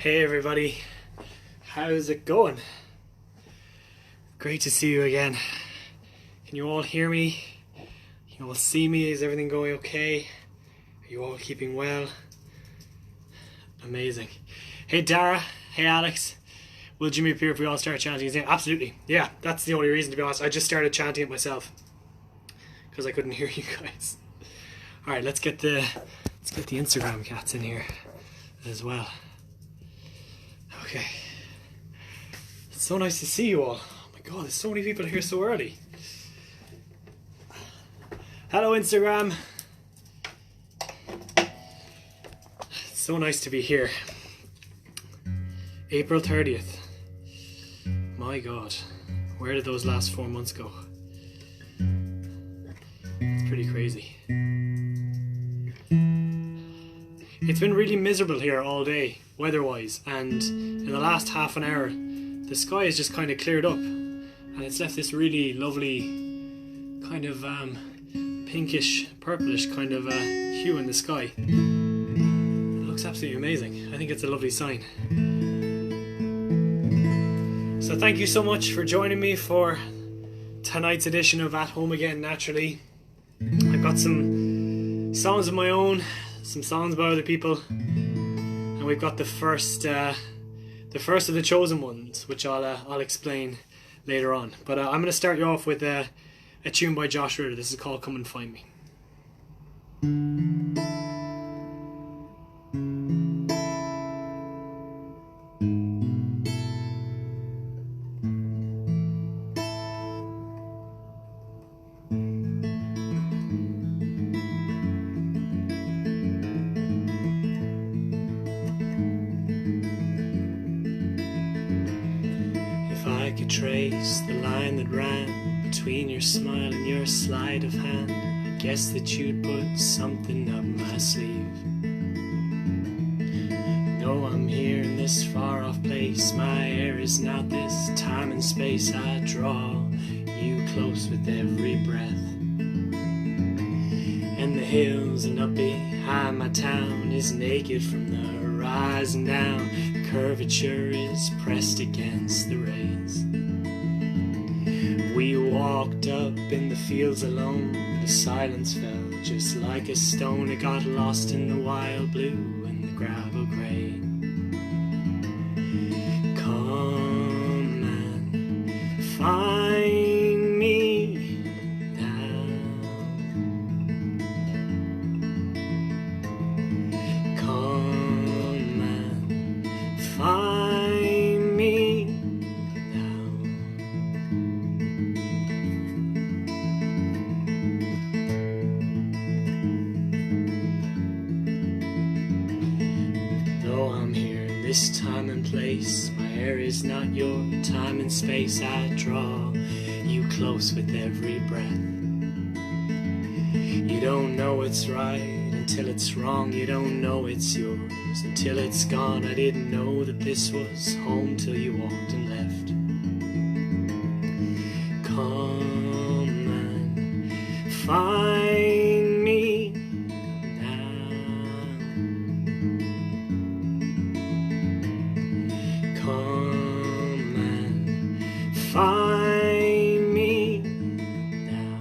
Hey everybody, how's it going? Great to see you again. Can you all hear me? Can you all see me? Is everything going okay? Are you all keeping well? Amazing. Hey Dara, hey Alex, will Jimmy appear if we all start chanting his name? Absolutely. Yeah, that's the only reason, to be honest. I just started chanting it myself because I couldn't hear you guys. Alright, let's get the Instagram cats in here as well. Okay. It's so nice to see you all. Oh my god, there's so many people here so early. Hello Instagram. It's so nice to be here. April 30th. My god. Where did those last 4 months go? It's pretty crazy. It's been really miserable here all day, weather-wise, and in the last half an hour, the sky has just kind of cleared up, and it's left this really lovely kind of pinkish, purplish kind of hue in the sky. It looks absolutely amazing. I think it's a lovely sign. So thank you so much for joining me for tonight's edition of At Home Again Naturally. I've got some songs of my own, some songs by other people, and we've got the first of the chosen ones, which I'll explain later on. But I'm going to start you off with a tune by Josh Ritter. This is called Come and Find Me. Trace the line that ran between your smile and your sleight of hand, I guess that you'd put something up my sleeve. Though I'm here in this far off place, my air is not this time and space. I draw you close with every breath, and the hills and up behind my town is naked from the horizon down. The curvature is pressed against the rays. We walked up in the fields alone. The silence fell just like a stone. It got lost in the wild blue and the gravel gray. Come and find me now. Come and find me now. This time and place, my air is not your time and space. I draw you close with every breath. You don't know it's right until it's wrong. You don't know it's yours until it's gone. I didn't know that this was home till you walked and left. Come and find me now. Come and find me now.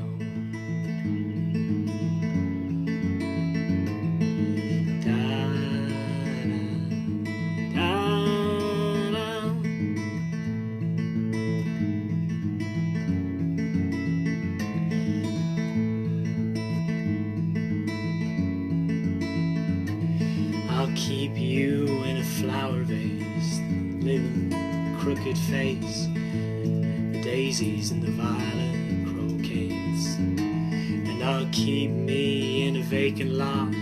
Da, da, da, da. I'll keep you in a flower vase, living crooked face, the daisies and the violet croquets. And I'll keep me in a vacant lot,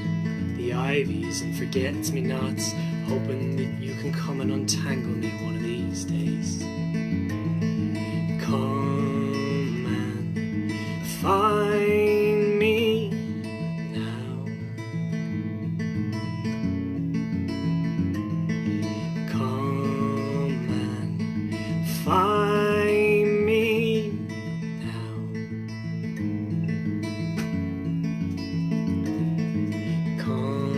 the ivies and forget-me-nots, hoping that you can come and untangle me one of these days. Come and find me now. Come and find me now. Come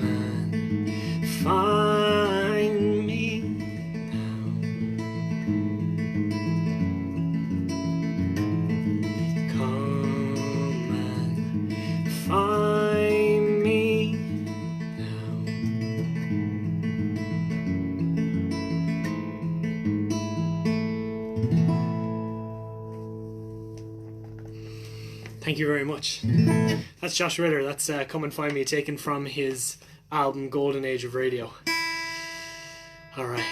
and find Thank you very much. That's Josh Ritter. That's Come and Find Me, taken from his album Golden Age of Radio. Alright.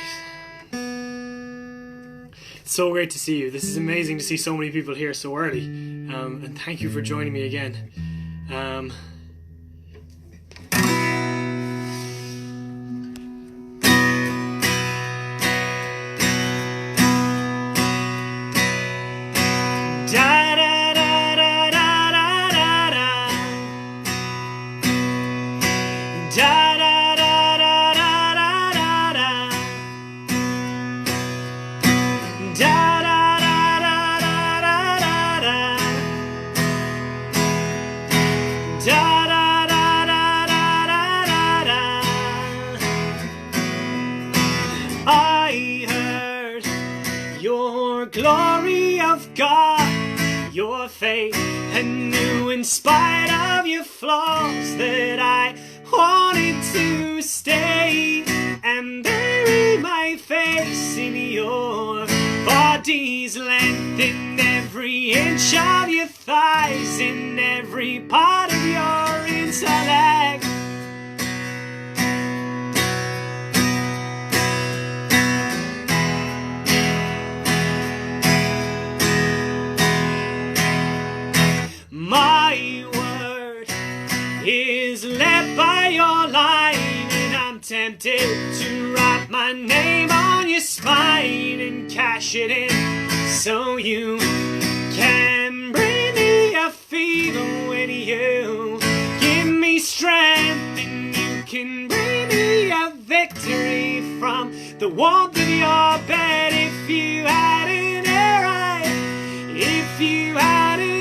It's so great to see you. This is amazing to see so many people here so early. And thank you for joining me again. I heard your glory of God, your faith, and knew in spite of your flaws that I wanted to stay and bury my face in your body's length, in every inch of your thighs, in every part of your intellect. My word is led by your line, and I'm tempted to write my name on your spine and cash it in so you can bring me a fever when you give me strength, and you can bring me a victory from the warmth of your bed. If you had an air, if you had an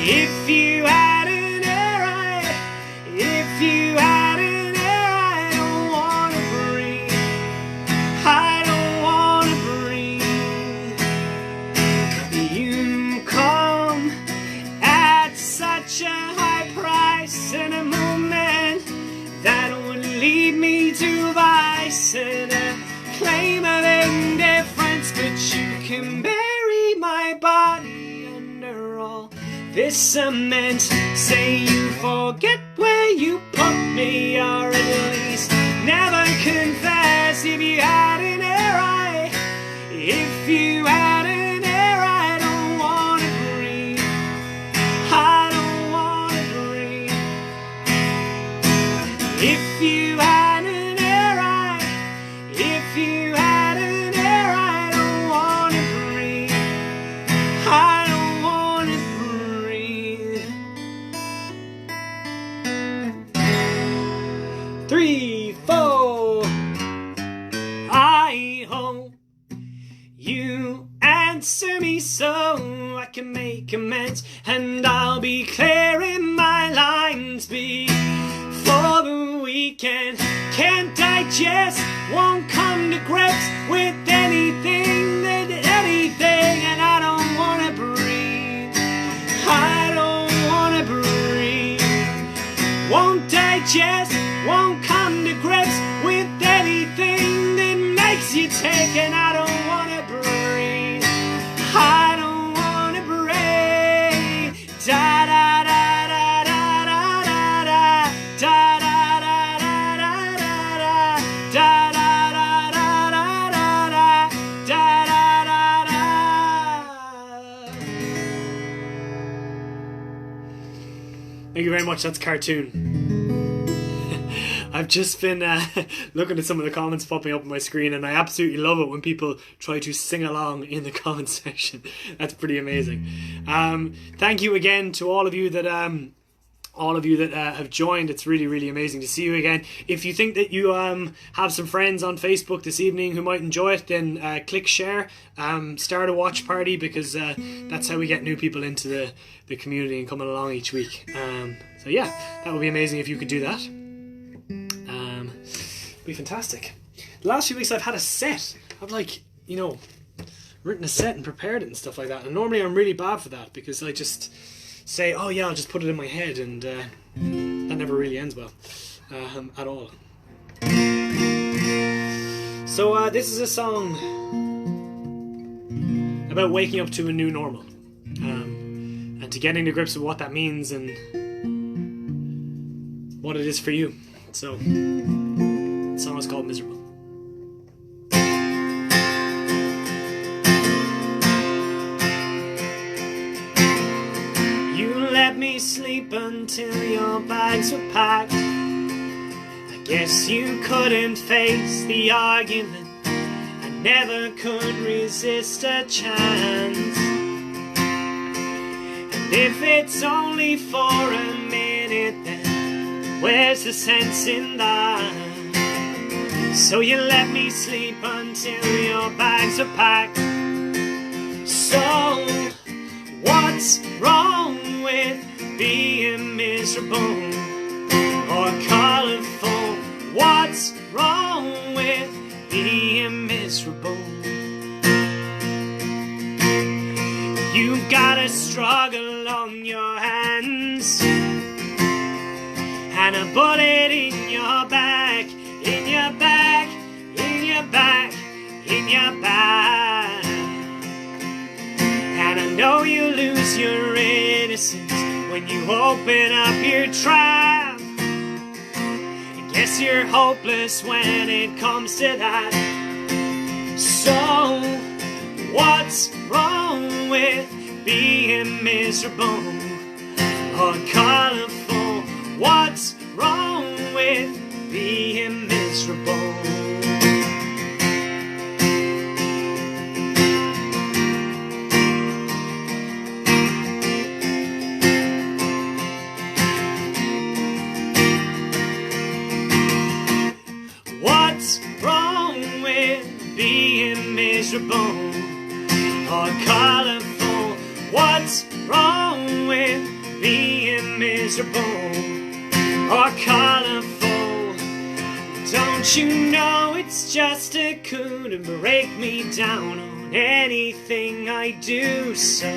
if you had an air, if you had an air, I don't wanna breathe. I don't wanna breathe. You come at such a high price, and a moment that would lead me to vice and a claim of indifference, but you can bury my body under all this cement. Say you forget where you put me, or at least never confess. If you had an air, if you had an air, I don't wanna breathe. I don't wanna breathe. If you had an air, if you had an air, I don't wanna breathe. I don't wanna breathe. 3, 4. I hope you answer me so I can make amends, and I'll be clearing my lines before the weekend. Can't digest, won't come to grips with anything, and I don't wanna breathe. I don't wanna breathe. Won't digest, won't come to grips with anything that makes you take, and I don't wanna breathe. I don't wanna breathe. Da da da da da da da da da da da da da da da da da. Thank you very much. That's Cartoon. I've just been looking at some of the comments popping up on my screen, and I absolutely love it when people try to sing along in the comment section. That's pretty amazing. Thank you again to all of you that have joined. It's really, really amazing to see you again. If you think that you have some friends on Facebook this evening who might enjoy it, then click share, start a watch party, because that's how we get new people into the community and coming along each week. So yeah, that would be amazing if you could do that. Be fantastic. The last few weeks I've had a set. I've written a set and prepared it and stuff like that. And normally I'm really bad for that, because I just say, oh yeah, I'll just put it in my head, and that never really ends well at all. So this is a song about waking up to a new normal, and to getting to grips with what that means and what it is for you. So the song is called Miserable. You let me sleep until your bags were packed. I guess you couldn't face the argument. I never could resist a chance. And if it's only for a minute, then where's the sense in that? So you let me sleep until your bags are packed. So what's wrong with being miserable or colorful? What's wrong with being miserable? You've got a struggle on your hands and a bullet in your back, in your back, in your back, in your back. And I know you lose your innocence when you open up your trap. I guess you're hopeless when it comes to that. So what's wrong with being miserable or colorful? What's wrong with being miserable? What's wrong with being miserable or colorful? What's wrong with being miserable or colorful? Don't you know it's just a coup to break me down on anything I do? So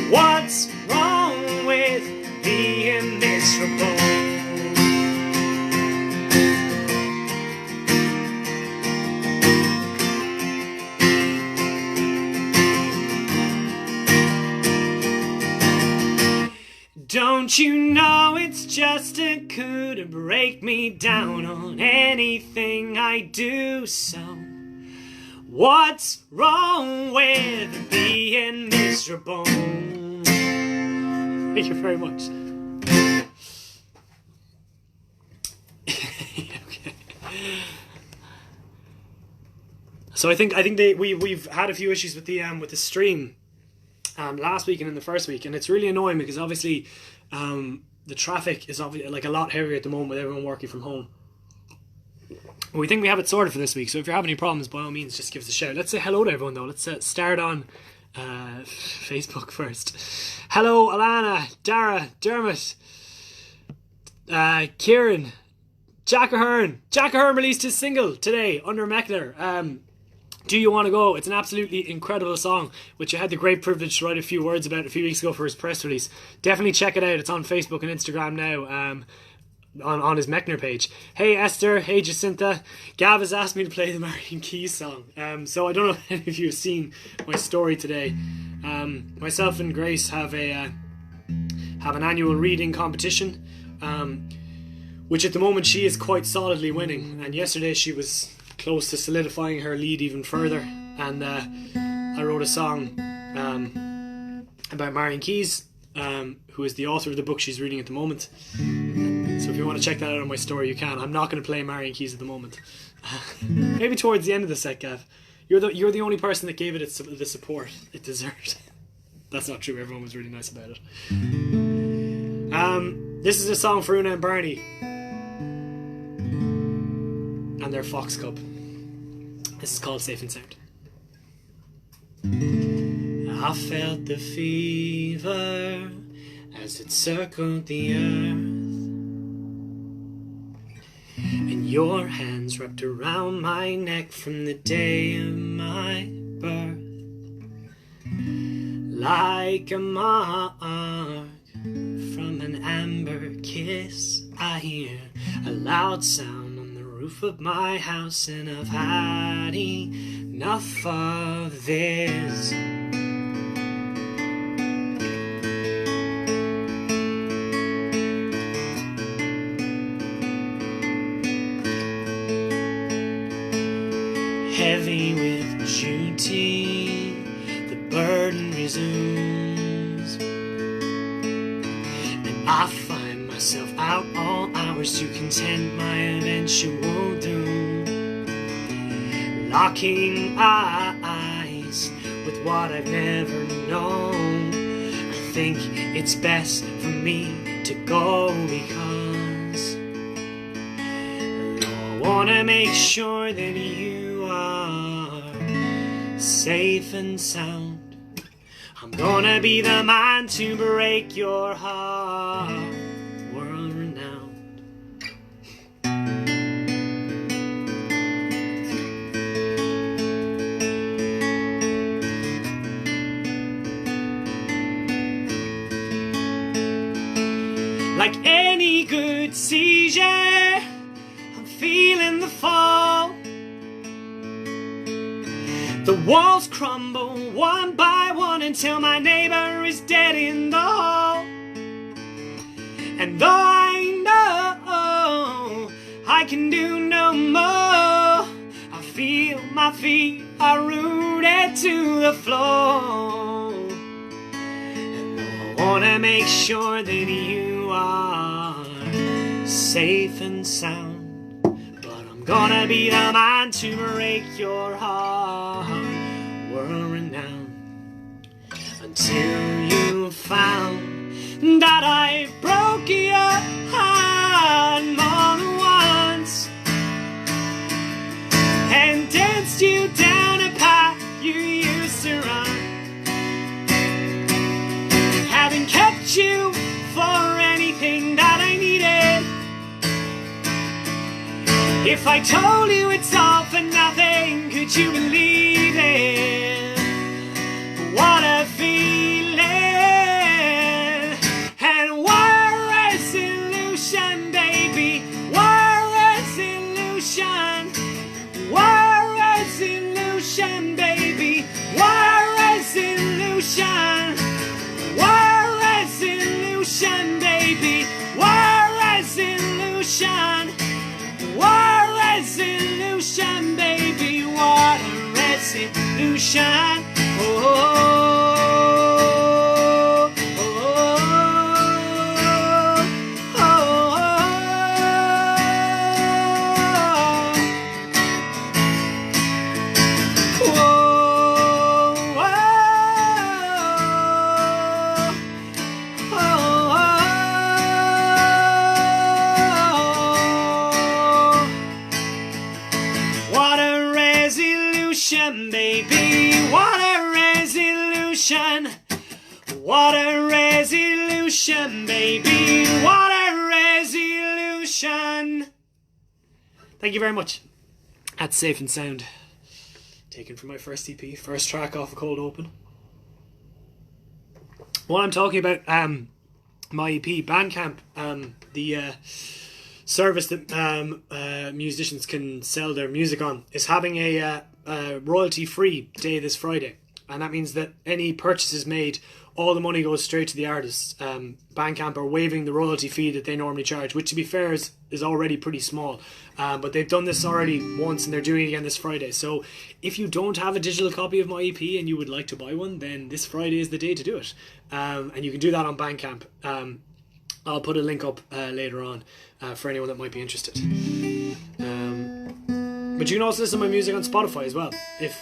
what's wrong with being miserable? Don't you know it's just a coup to break me down on anything I do? So what's wrong with being miserable? Thank you very much. Okay. So I think we've had a few issues with the stream last week and in the first week, and it's really annoying because obviously the traffic is obviously like a lot heavier at the moment with everyone working from home. We think we have it sorted for this week, so if you're having any problems, by all means just give us a shout. Let's say hello to everyone though. Let's start on Facebook first. Hello Alana, Dara, Dermot, Kieran, Jack Ahern. Jack Ahern released his single today under Meckler. Do You Want to Go? It's an absolutely incredible song, which I had the great privilege to write a few words about a few weeks ago for his press release. Definitely check it out. It's on Facebook and Instagram now, on his Mechner page. Hey Esther, hey Jacinta. Gav has asked me to play the Marion Keys song. So I don't know if any of you have seen my story today. Myself and Grace have an annual reading competition, which at the moment she is quite solidly winning. And yesterday she was close to solidifying her lead even further, and I wrote a song about Marion Keys, who is the author of the book she's reading at the moment. So if you want to check that out on my story, you can. I'm not going to play Marion Keys at the moment. Maybe towards the end of the set, Gav. You're the only person that gave it the support it deserved. That's not true. Everyone was really nice about it. This is a song for Una and Barney and their fox cub. This is called Safe and Sound. I felt the fever as it circled the earth, and your hands wrapped around my neck from the day of my birth. Like a mark from an amber kiss, I hear a loud sound on the roof roof of my house, and I've had enough of this. Heavy with duty, the burden resumes, and I find myself out all hours to content my eventual doom, locking eyes with what I've never known. I think it's best for me to go because I wanna make sure that you are safe and sound. I'm gonna be the man to break your heart, world renowned. Like any good seizure, I'm feeling the fall. The walls crumble one by one until my neighbor is dead in the hall. And though I know I can do no more, I feel my feet are rooted to the floor. And though I wanna make sure that you are safe and sound, gonna be the man to break your heart, world renowned. Until you found that I broke your heart more than once, and danced you down a path you used to run, haven't kept you for anything that I needed. If I told you it's all for nothing, could you believe it? What a feeling! And what resolution, baby? What resolution? What resolution, baby? What resolution? What resolution, baby? What resolution? What resolution, baby? What a resolution. Oh, oh, oh, oh, baby, what a resolution. What a resolution, baby, what a resolution. Thank you very much. That's Safe and Sound, taken from my first EP, first track off a Cold Open. What I'm talking about, my EP, Bandcamp, the service that musicians can sell their music on, is having a royalty-free day this Friday, and that means that any purchases made, all the money goes straight to the artists. Bandcamp are waiving the royalty fee that they normally charge, which to be fair is already pretty small, but they've done this already once and they're doing it again this Friday. So if you don't have a digital copy of my EP and you would like to buy one, then this Friday is the day to do it, and you can do that on Bandcamp. I'll put a link up later on for anyone that might be interested. But you can also listen to my music on Spotify as well. If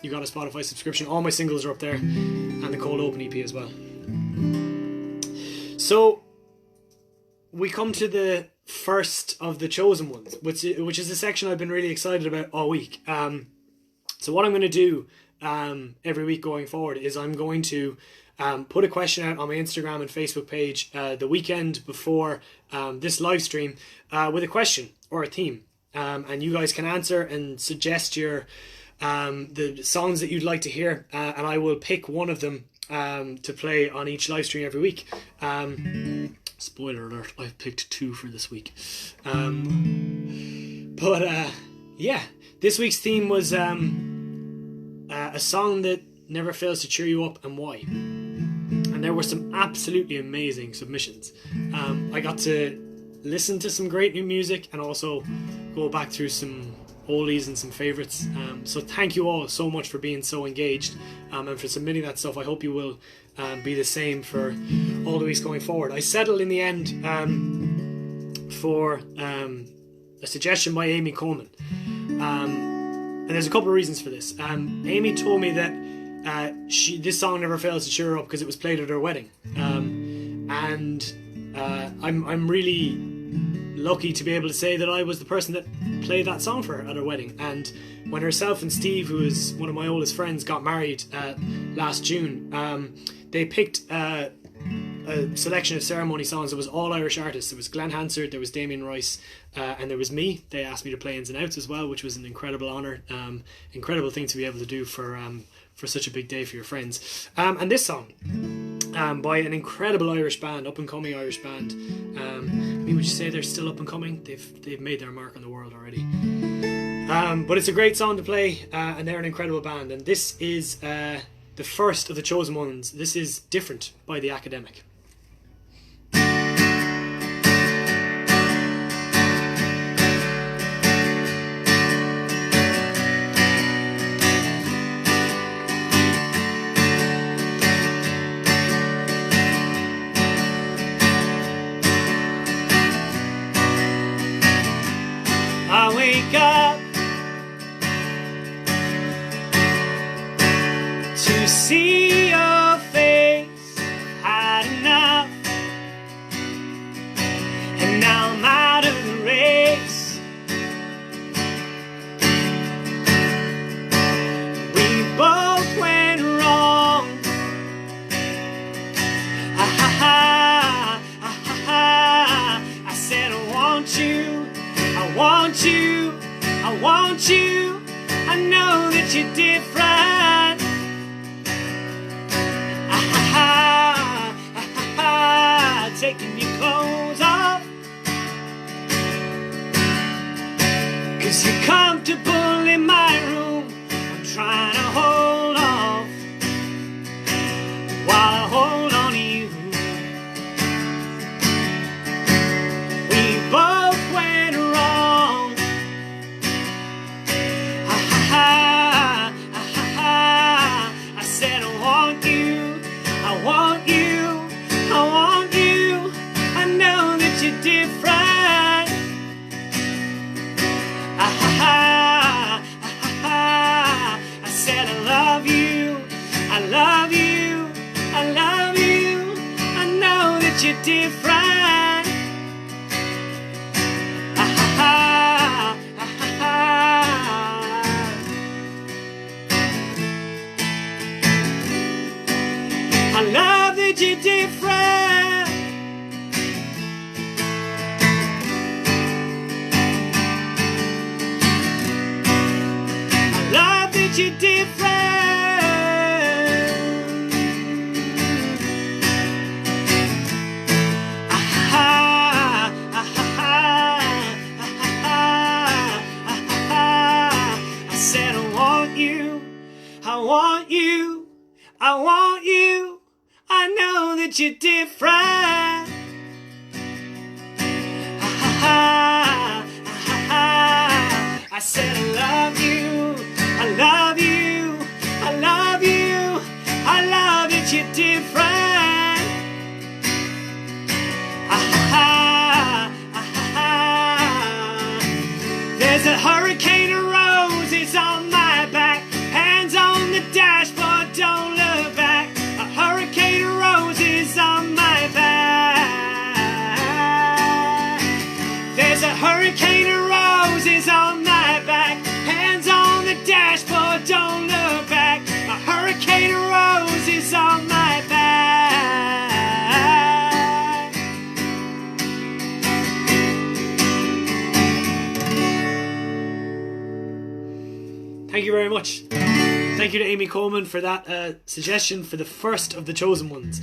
you got a Spotify subscription, all my singles are up there, and the Cold Open EP as well. So we come to the first of the chosen ones, which is a section I've been really excited about all week. So what I'm going to do every week going forward is I'm going to put a question out on my Instagram and Facebook page the weekend before this live stream with a question or a theme. And you guys can answer and suggest your the songs that you'd like to hear, and I will pick one of them to play on each live stream every week. Spoiler alert, I've picked two for this week. But yeah, this week's theme was a song that never fails to cheer you up, and why. And there were some absolutely amazing submissions. I got to listen to some great new music and also go back through some oldies and some favourites. So thank you all so much for being so engaged and for submitting that stuff. I hope you will be the same for all the weeks going forward. I settled in the end for a suggestion by Amy Coleman. And there's a couple of reasons for this. Amy told me that this song never fails to cheer her up because it was played at her wedding. And I'm really lucky to be able to say that I was the person that played that song for her at her wedding. And when herself and Steve, who is one of my oldest friends, got married last June, they picked a selection of ceremony songs. It was all Irish artists. There was Glenn Hansard, there was Damien Rice, and there was me. They asked me to play ins and outs as well, which was an incredible honour, incredible thing to be able to do for such a big day for your friends. And this song by an incredible Irish band, up and coming Irish band. I mean, would you say they're still up and coming? They've made their mark on the world already. But it's a great song to play, and they're an incredible band. And this is the first of the chosen ones. This is Different by The Academic. I wake up to see your face. I've had enough, and now I'm out of the race. We both went wrong. I said I want you, I want you, I want you. I know that you're different. Taking your clothes off, 'cause you're comfortable in my room. I'm trying to hold off while I hold on to you. We both went wrong. I said I want you, I want you, I want you. I know that you're different. I said I love you, I love you, I love you. I know that you're different. I love that you're different. I love that you're different. I said I want you, I want you, I want you. I know that you're different. I said I love you, I love you, I love you. I love that you're different. There's a hurricane of roses on my back, hands on the dashboard, don't look back. A hurricane of roses on my back. There's a hurricane of roses on my back, hands on the dashboard, don't look back. A hurricane of roses on my back. Thank you very much. Thank thank you to Amy Coleman for that suggestion for the first of the chosen ones.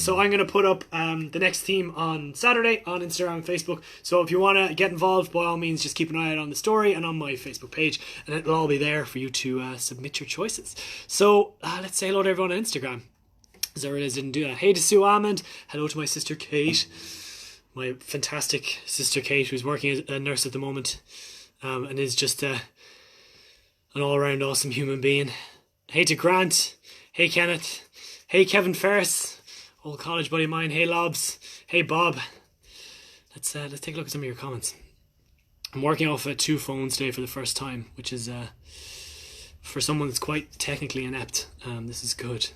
So I'm going to put up the next theme on Saturday on Instagram and Facebook. So if you want to get involved, by all means, just keep an eye out on the story and on my Facebook page, and it'll all be there for you to submit your choices. So let's say hello to everyone on Instagram. As I realized I didn't do that. Hey to Sue Almond. Hello to my sister Kate. My fantastic sister Kate, who's working as a nurse at the moment, and is just an all-around awesome human being. Hey to Grant. Hey Kenneth. Hey Kevin Ferris, old college buddy of mine. Hey Lobs. Hey Bob. Let's take a look at some of your comments. I'm working off 2 phones today for the first time, which is for someone that's quite technically inept. This is good.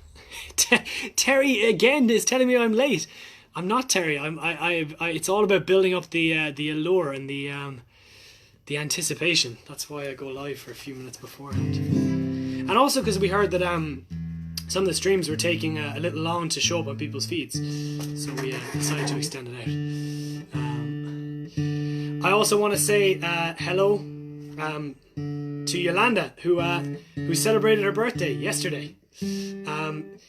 Terry again is telling me I'm late. I'm not, Terry. It's all about building up the allure and the anticipation. That's why I go live for a few minutes beforehand. And also because we heard that some of the streams were taking a little long to show up on people's feeds, so we decided to extend it out. I also want to say hello to Yolanda, who celebrated her birthday yesterday.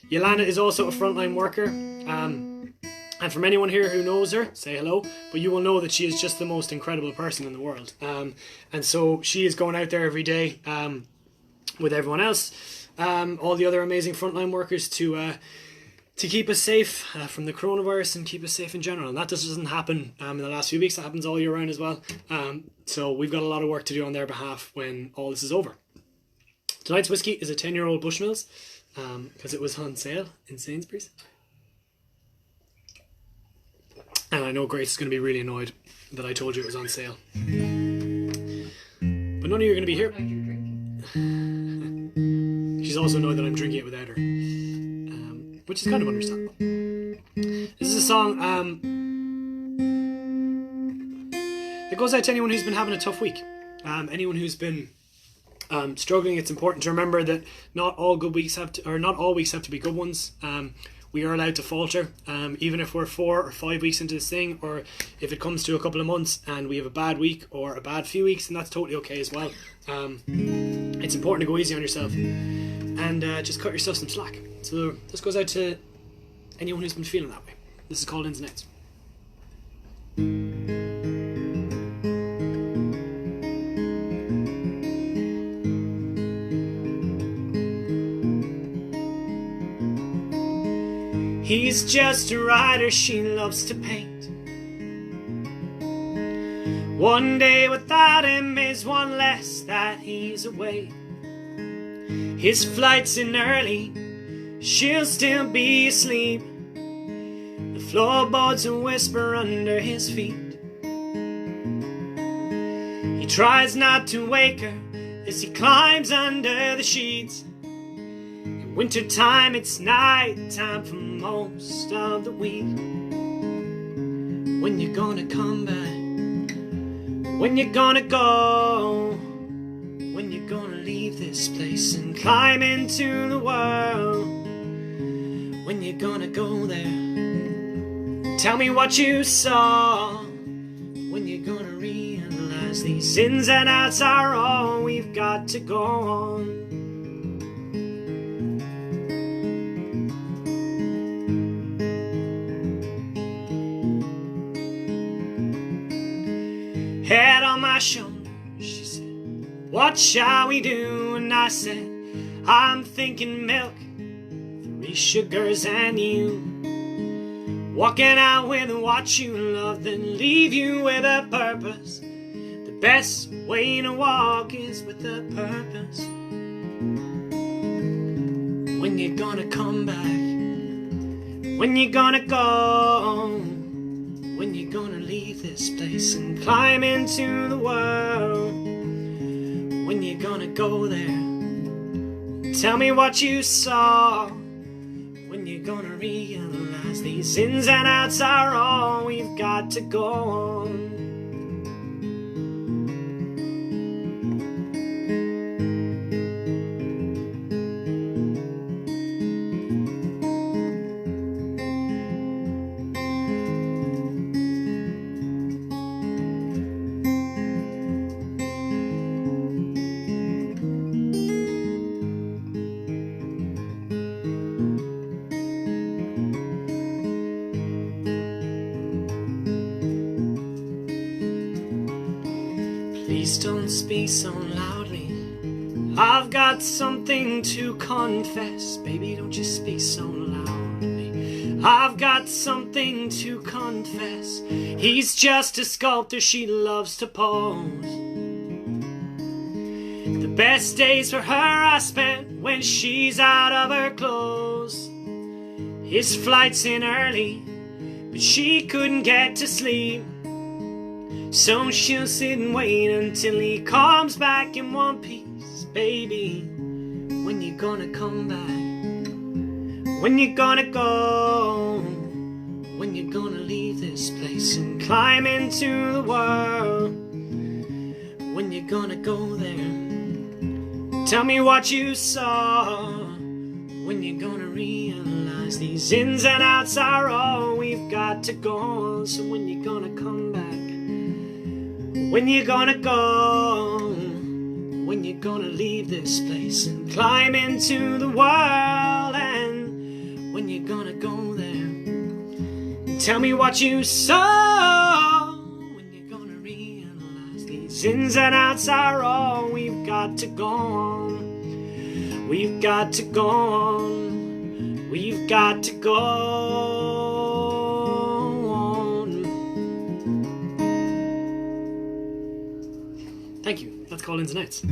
Yolanda is also a frontline worker, and from anyone here who knows her, say hello, but you will know that she is just the most incredible person in the world, and so she is going out there every day with everyone else, all the other amazing frontline workers to keep us safe from the coronavirus and keep us safe in general. And that just doesn't happen in the last few weeks. That happens all year round as well. So we've got a lot of work to do on their behalf when all this is over. Tonight's whiskey is a 10-year-old Bushmills because it was on sale in Sainsbury's. And I know Grace is going to be really annoyed that I told you it was on sale. But none of you are going to be here. She's also annoyed that I'm drinking it without her. Which is kind of understandable. This is a song that goes out to anyone who's been having a tough week. Anyone who's been struggling. It's important to remember that not all weeks have to be good ones. We are allowed to falter, even if we're 4 or 5 weeks into this thing, or if it comes to a couple of months and we have a bad week or a bad few weeks, and that's totally okay as well. It's important to go easy on yourself and just cut yourself some slack. So this goes out to anyone who's been feeling that way. This is called Ins and Outs. He's just a writer, she loves to paint. One day without him is one less that he's away. His flight's in early, she'll still be asleep. The floorboards will whisper under his feet. He tries not to wake her as he climbs under the sheets. In wintertime it's night time for most of the week. When you're gonna come back? When you're gonna go? When you're gonna leave this place and climb into the world? When you're gonna go there? Tell me what you saw. When you're gonna realize these ins and outs are all we've got to go on. Head on my shoulder, she said, what shall we do? And I said, I'm thinking milk, 3 sugars and you. Walking out with what you love, then leave you with a purpose. The best way to walk is with a purpose. When you're gonna come back? When you're gonna go? When you're gonna leave this place and climb into the world? When you're gonna go there? Tell me what you saw. When you're gonna realize these ins and outs are all we've got to go on. don't speak so loudly. I've got something to confess. Baby, don't you speak so loudly. I've got something to confess. He's just a sculptor, she loves to pose. The best days for her I spent when she's out of her clothes. His flight's in early, but she couldn't get to sleep. So she'll sit and wait until he comes back in one piece. Baby, when you gonna come back? When you gonna go? When you gonna leave this place and climb into the world? When you gonna go there? Tell me what you saw. When you gonna realize these ins and outs are all we've got to go on? So when you gonna come back? When you gonna go? When you gonna leave this place and climb into the world? And when you gonna go there? Tell me what you saw. When you gonna realize these ins and outs are all we've got to go on? We've got to go on. We've got to go on. Thank you. That's called Ins and Outs. I'm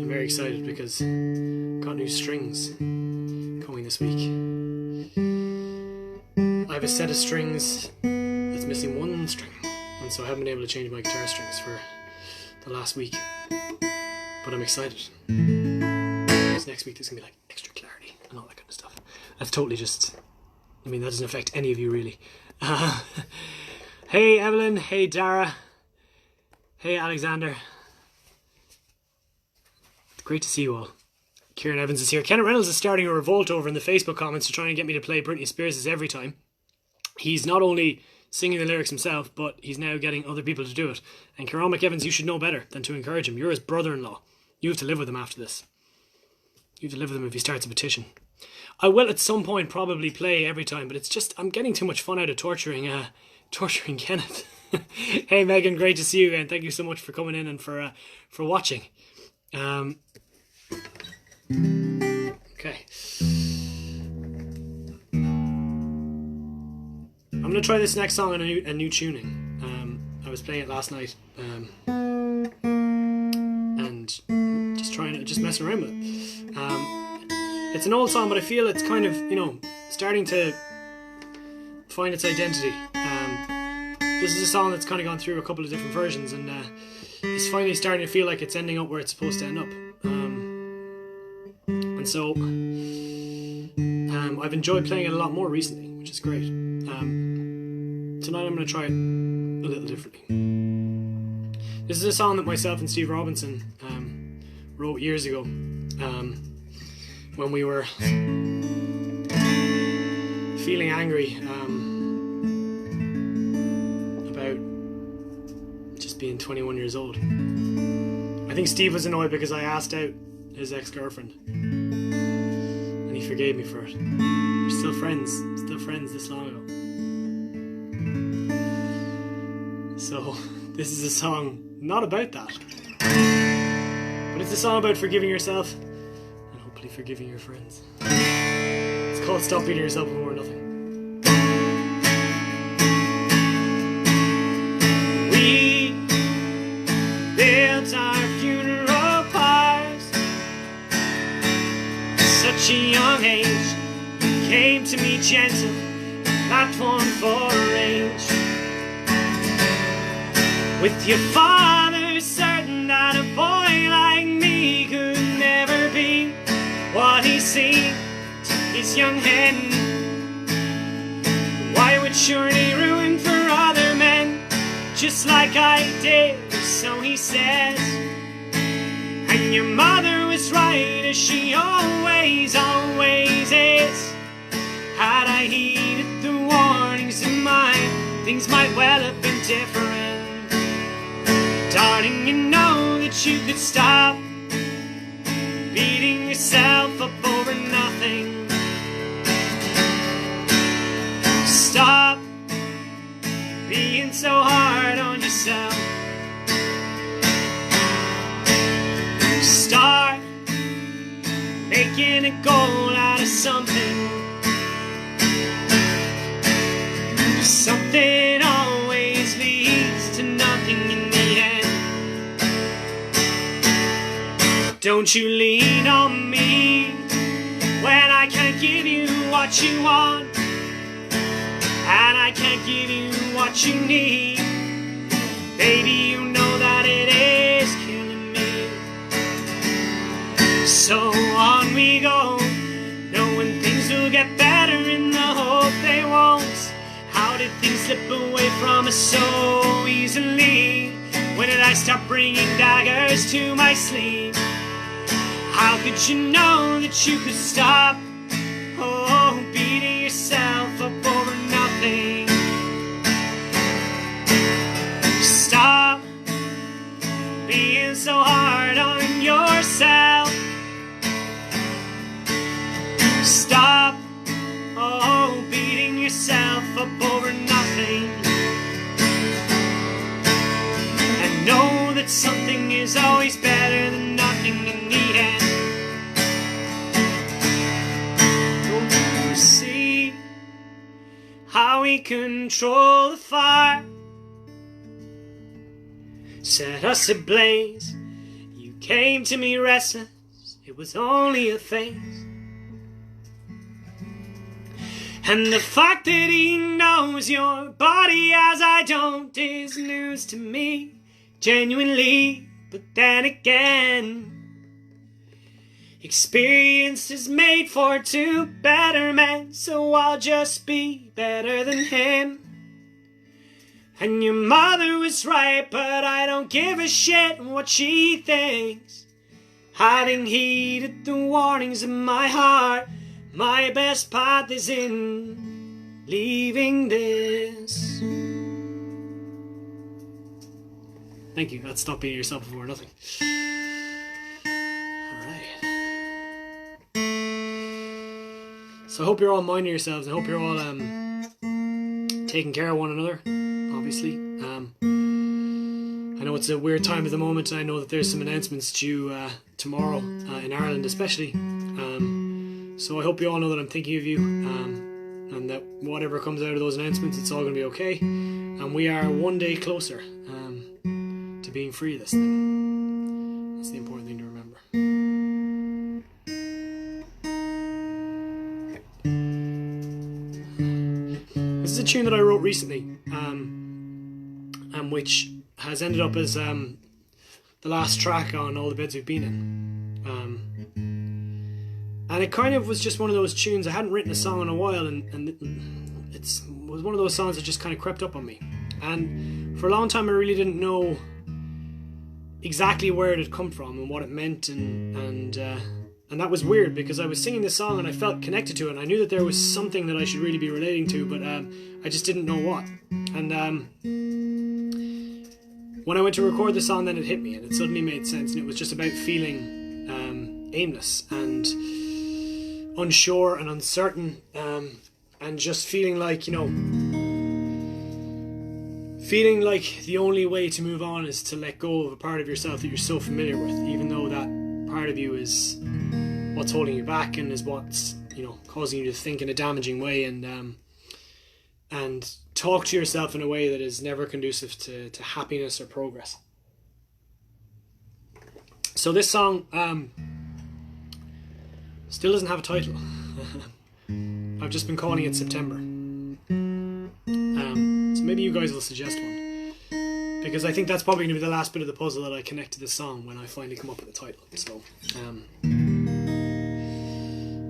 very excited because I've got new strings coming this week. I have a set of strings that's missing one string, and so I haven't been able to change my guitar strings for the last week. But I'm excited. Because next week there's going to be like extra clarity and all that kind of stuff. That's totally just... I mean, that doesn't affect any of you really. Hey Evelyn, hey Dara, hey Alexander. Great to see you all. Kieran Evans is here. Kenneth Reynolds is starting a revolt over in the Facebook comments to try and get me to play Britney Spears' Every Time. He's not only singing the lyrics himself, but he's now getting other people to do it. And Kieran Evans, you should know better than to encourage him. You're his brother-in-law. You have to live with him after this. You have to live with him if he starts a petition. I will at some point probably play Every Time, but it's just, I'm getting too much fun out of torturing Kenneth. Hey Megan, great to see you again. Thank you so much for coming in and for watching. Okay. I'm going to try this next song on a new tuning. I was playing it last night and just messing around with it. It's an old song, but I feel it's kind of, starting to find its identity. This is a song that's kind of gone through a couple of different versions, and it's finally starting to feel like it's ending up where it's supposed to end up. And so I've enjoyed playing it a lot more recently, which is great. Tonight I'm going to try it a little differently. This is a song that myself and Steve Robinson wrote years ago, when we were feeling angry about just being 21 years old. I think Steve was annoyed because I asked out his ex-girlfriend, and he forgave me for it. We're still friends this long ago. So this is a song not about that, but it's a song about forgiving yourself and hopefully forgiving your friends. It's called Stop Beating Yourself Up Over Nothing. We built our funeral pyres at such a young age. You came to me gentle, platform for range. With your father certain that a boy like me could never be what he seemed to his young head. Why would surely ruin for other men, just like I did, so he says. And your mother was right, as she always is. Had I heeded the warnings of mine, things might well have been different. Darling, you know that you could stop beating yourself up over nothing. so hard on yourself. Start making a goal out of something. Something always leads to nothing in the end. Don't you lean on me when I can't give you what you want, and I can't give you what you need. Baby, you know that it is killing me. So on we go, knowing things will get better in the hope they won't. How did things slip away from us so easily? When did I stop bringing daggers to my sleeve? How could you know that you could stop? Oh, beating yourself up over nothing. Stop being so hard on yourself. Stop, oh, beating yourself up over nothing. And know that something is always better than nothing in the end. Don't you see how we control the fire? Set us ablaze. You came to me restless. It was only a phase. And the fact that he knows your body as I don't is news to me, genuinely. But then again, experience is made for two better men, so I'll just be better than him. And your mother was right, but I don't give a shit what she thinks. Having heeded the warnings of my heart, my best path is in leaving this. Thank you. Let's stop beating yourself before nothing. Alright. So I hope you're all minding yourselves. I hope you're all taking care of one another, obviously. I know it's a weird time at the moment, and I know that there's some announcements due tomorrow in Ireland especially. So I hope you all know that I'm thinking of you, and that whatever comes out of those announcements, it's all going to be okay. And we are one day closer to being free of this thing. That's the important thing to remember. This is a tune that I wrote recently, and which has ended up as the last track on All the Beds We've Been In. And it kind of was just one of those tunes. I hadn't written a song in a while, and it was one of those songs that just kind of crept up on me. And for a long time I really didn't know exactly where it had come from and what it meant, and that was weird, because I was singing this song and I felt connected to it, and I knew that there was something that I should really be relating to, but I just didn't know what. And when I went to record the song, then it hit me, and it suddenly made sense, and it was just about feeling aimless and unsure and uncertain, and just feeling like, feeling like the only way to move on is to let go of a part of yourself that you're so familiar with, even though that part of you is what's holding you back and is what's causing you to think in a damaging way, and talk to yourself in a way that is never conducive to happiness or progress. So this song still doesn't have a title. I've just been calling it September. So maybe you guys will suggest one, because I think that's probably going to be the last bit of the puzzle that I connect to this song when I finally come up with a title. So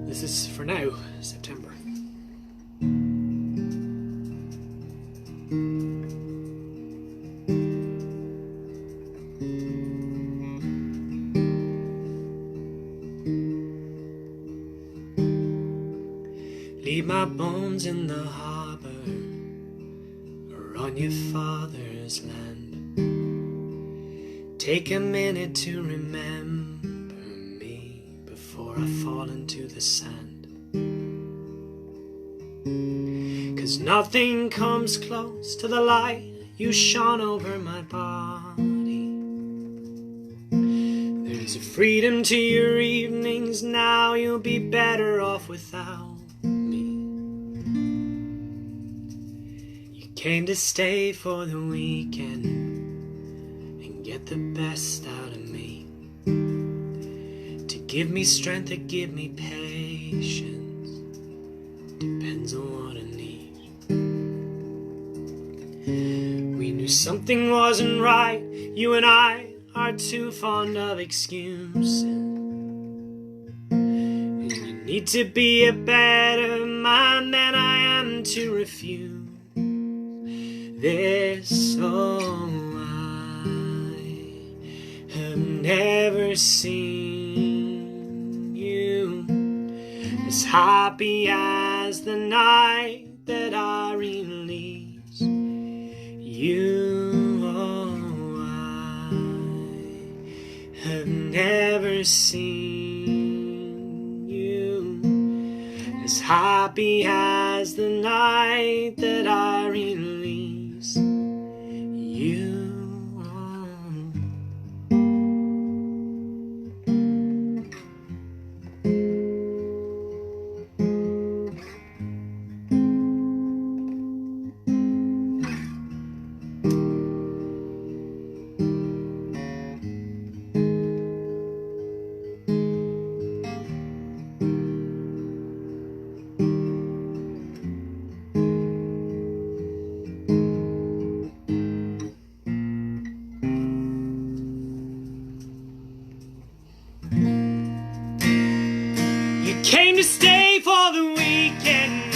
this is, for now, September. Leave my bones in the harbor or on your father's land. Take a minute to remember me before I fall into the sand. 'Cause nothing comes close to the light you shone over my body. There's a freedom to your evenings now, you'll be better off without me. You came to stay for the weekend and get the best out of me, to give me strength, to give me patience, depends on what I need. We knew something wasn't right, you and I are too fond of excuses, and you need to be a better man than I am to refuse this. Oh, I have never seen you as happy as the night that I release you. Oh, I have never seen you as happy as the night that I release you. Came to stay for the weekend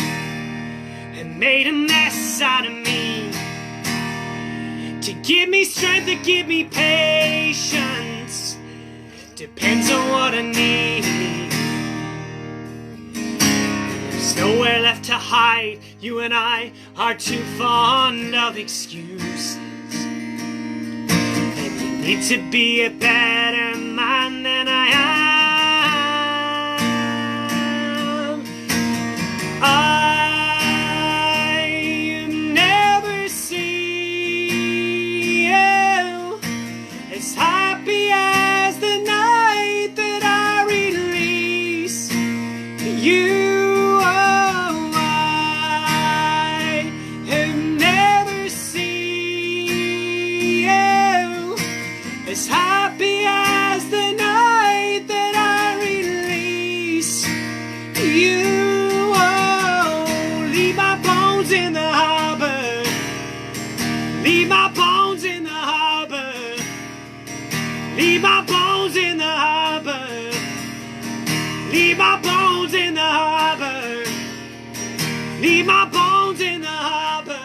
and made a mess out of me, to give me strength, to give me patience, depends on what I need. There's nowhere left to hide, you and I are too fond of excuses, and you need to be a better man than I am. I've never seen you as happy as the night that I release you. Oh, I have never seen you as happy as the night that I release you. In the harbor, leave my bones in the harbor, leave my bones in the harbor, leave my bones in the harbor, leave my bones in the harbor,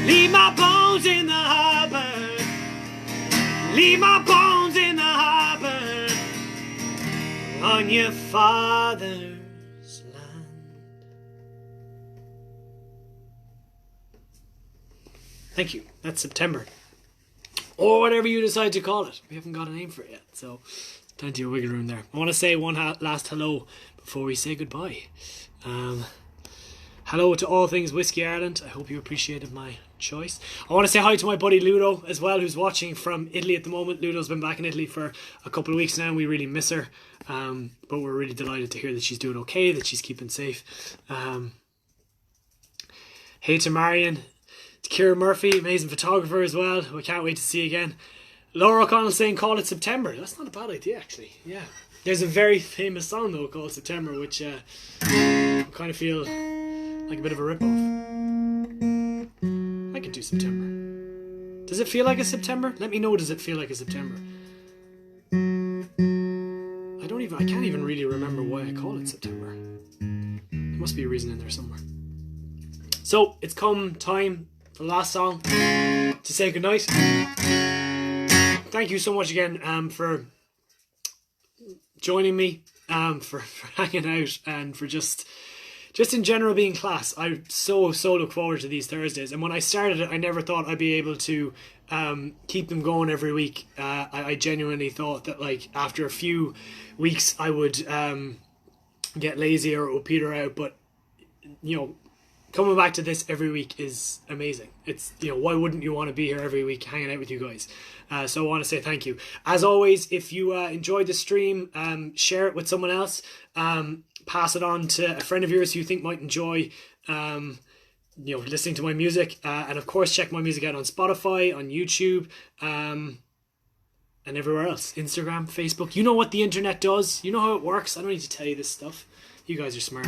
leave my bones in the harbor, leave my bones in the harbor, on your father. Thank you. That's September. Or whatever you decide to call it. We haven't got a name for it yet, so plenty of wiggle room there. I want to say one last hello before we say goodbye. Hello to All Things Whiskey Ireland. I hope you appreciated my choice. I want to say hi to my buddy Ludo as well, who's watching from Italy at the moment. Ludo's been back in Italy for a couple of weeks now, and we really miss her. But we're really delighted to hear that she's doing okay, that she's keeping safe. Hey to Marion. To Kieran Murphy, amazing photographer as well, who I can't wait to see again. Laura O'Connell saying call it September. That's not a bad idea, actually. Yeah. There's a very famous song though called September, which I kind of feel like a bit of a rip-off. I could do September. Does it feel like a September? Let me know, does it feel like a September? I can't even really remember why I call it September. There must be a reason in there somewhere. So, it's come time for the last song to say goodnight. Thank you so much again for joining me, for hanging out, and for just in general being class. I so look forward to these Thursdays, and when I started it I never thought I'd be able to keep them going every week. I genuinely thought that like after a few weeks I would get lazy or it would peter out, but you know, coming back to this every week is amazing. It's, why wouldn't you want to be here every week hanging out with you guys? So I want to say thank you. As always, if you enjoyed the stream, share it with someone else. Pass it on to a friend of yours who you think might enjoy listening to my music. And of course, check my music out on Spotify, on YouTube, and everywhere else. Instagram, Facebook. You know what the internet does. You know how it works. I don't need to tell you this stuff. You guys are smart.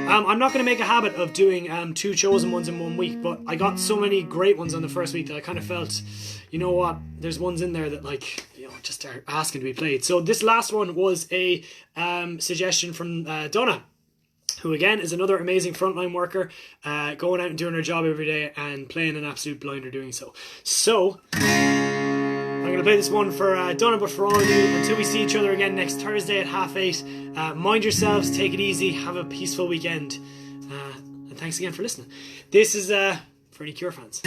I'm not going to make a habit of doing two chosen ones in 1 week, but I got so many great ones on the first week that I kind of felt, you know what, there's ones in there that just are asking to be played. So this last one was a suggestion from Donna, who again is another amazing frontline worker, going out and doing her job every day and playing an absolute blinder doing so. So I'm going to play this one for Donna, but for all of you, until we see each other again next Thursday at 8:30, mind yourselves, take it easy, have a peaceful weekend, and thanks again for listening. This is for any Cure fans.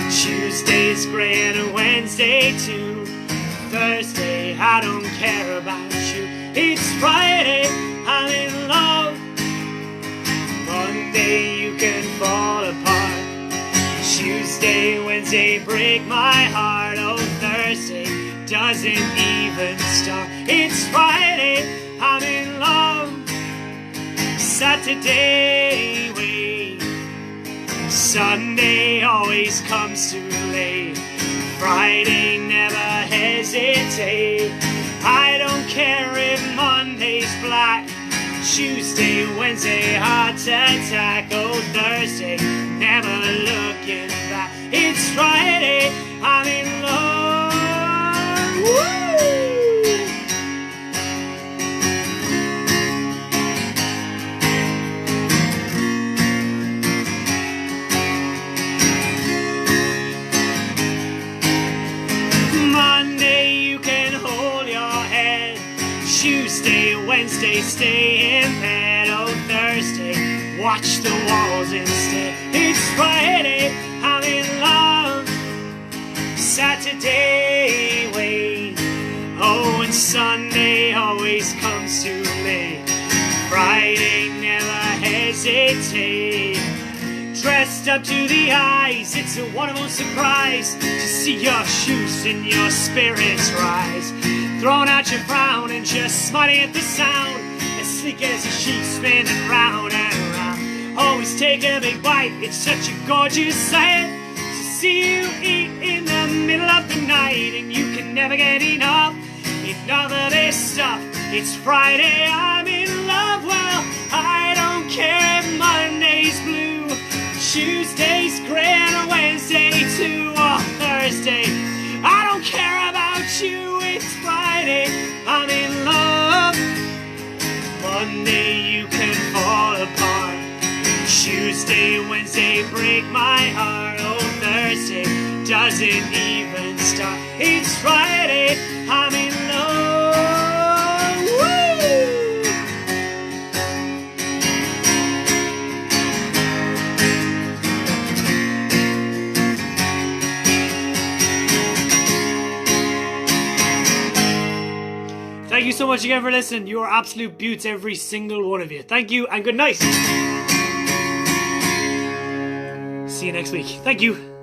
Tuesday's grey and Wednesday too. Thursday, I don't care about you. It's Friday, I'm in love. Monday, you can fall apart. Tuesday, Wednesday, break my heart. Oh, Thursday doesn't even start. It's Friday, I'm in love. Saturday, wait. Sunday always comes too late. Friday, never hesitate. I don't care if Monday's black. Tuesday, Wednesday, heart attack. Oh, Thursday, never looking back. It's Friday, I'm in love. Woo! Tuesday, Wednesday, stay in bed. Oh, Thursday, watch the walls instead. It's Friday, I'm in love. Saturday, wait. Oh, and Sunday always comes too late. Friday, never hesitate. Dressed up to the eyes, it's a wonderful surprise to see your shoes and your spirits rise. Throwing out your frown and just smiling at the sound, as sleek as a sheet spinning round and round. Always take a big bite, it's such a gorgeous sight to see you eat in the middle of the night. And you can never get enough of this stuff. It's Friday, I'm in love. Well, I don't care if Monday's blue, Tuesday's gray, and Wednesday too, or Thursday. I don't care about you, it's Friday, I'm in love. Monday you can fall apart. Tuesday, Wednesday break my heart. Oh, Thursday doesn't even start. It's Friday, I'm in love. Woo! Thank you so much again for listening. You are absolute beauts, every single one of you. Thank you and good night. See you next week. Thank you.